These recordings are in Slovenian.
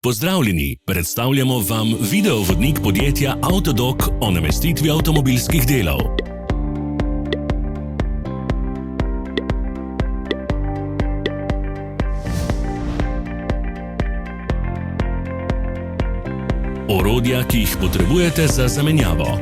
Pozdravljeni, predstavljamo vam videovodnik podjetja Avtodok o namestitvi avtomobilskih delov. Orodja, ki jih potrebujete za zamenjavo.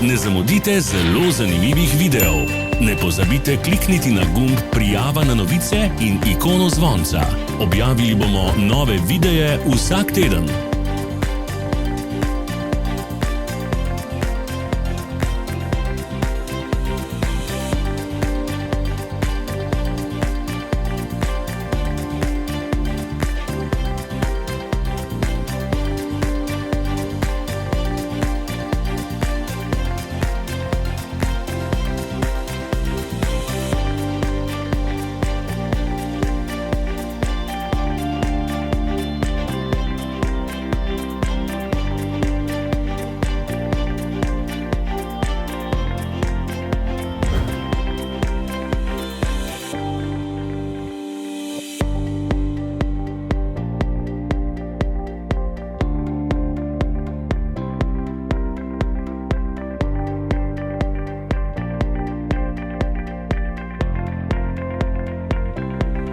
Ne zamudite zelo zanimivih videov. Ne pozabite klikniti na gumb Prijava na novice in ikono zvonca. Objavili bomo nove videe vsak teden.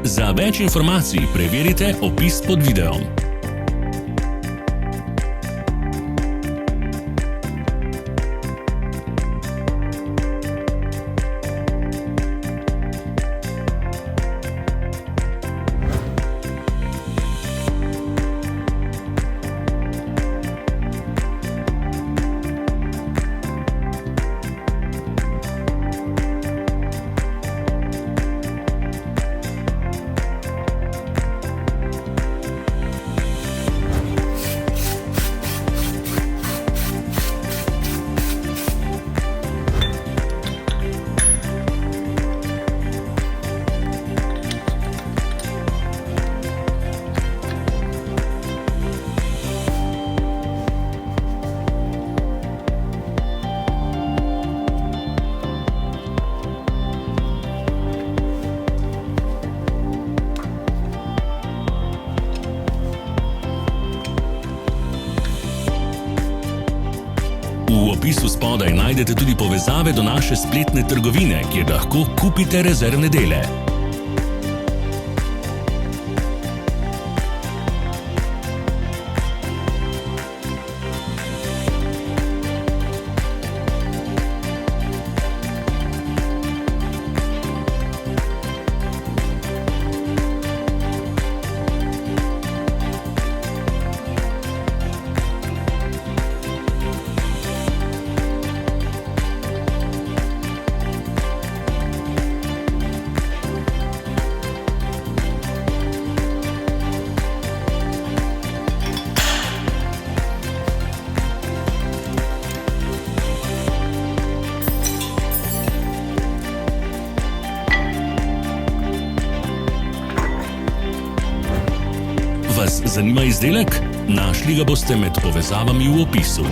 Za več informacij preverite opis pod videom. V opisu spodaj najdete tudi povezave do naše spletne trgovine, kjer lahko kupite rezervne dele. Vas zanima izdelek? Našli ga boste med povezavami v opisu.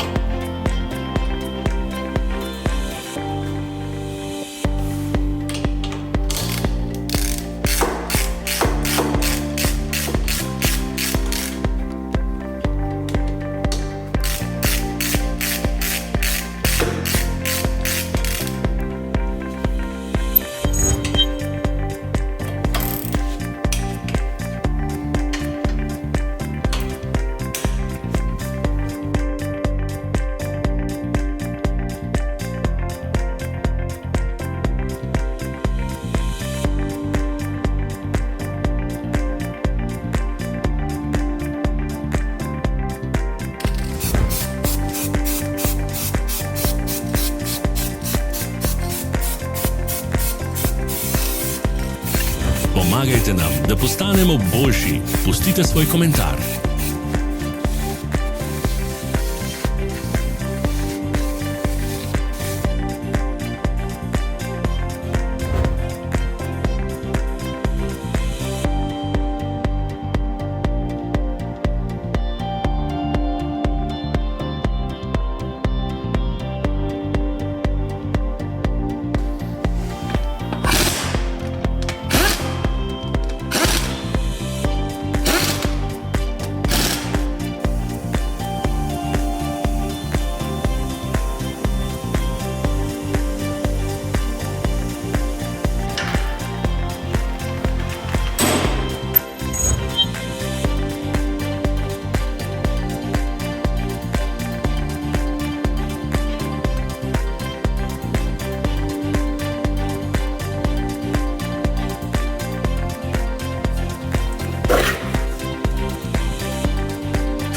Pomagajte nam, da postanemo boljši. Pustite svoj komentar.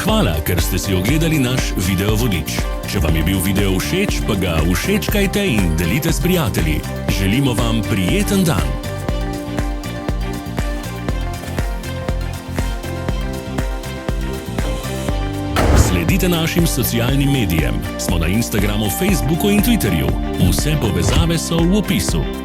Hvala, ker ste si ogledali naš video vodič. Če vam je bil video všeč, pa ga všečkajte in delite s prijatelji. Želimo vam prijeten dan. Sledite našim socialnim medijem. Smo na Instagramu, Facebooku in Twitterju. Vse povezave so v opisu.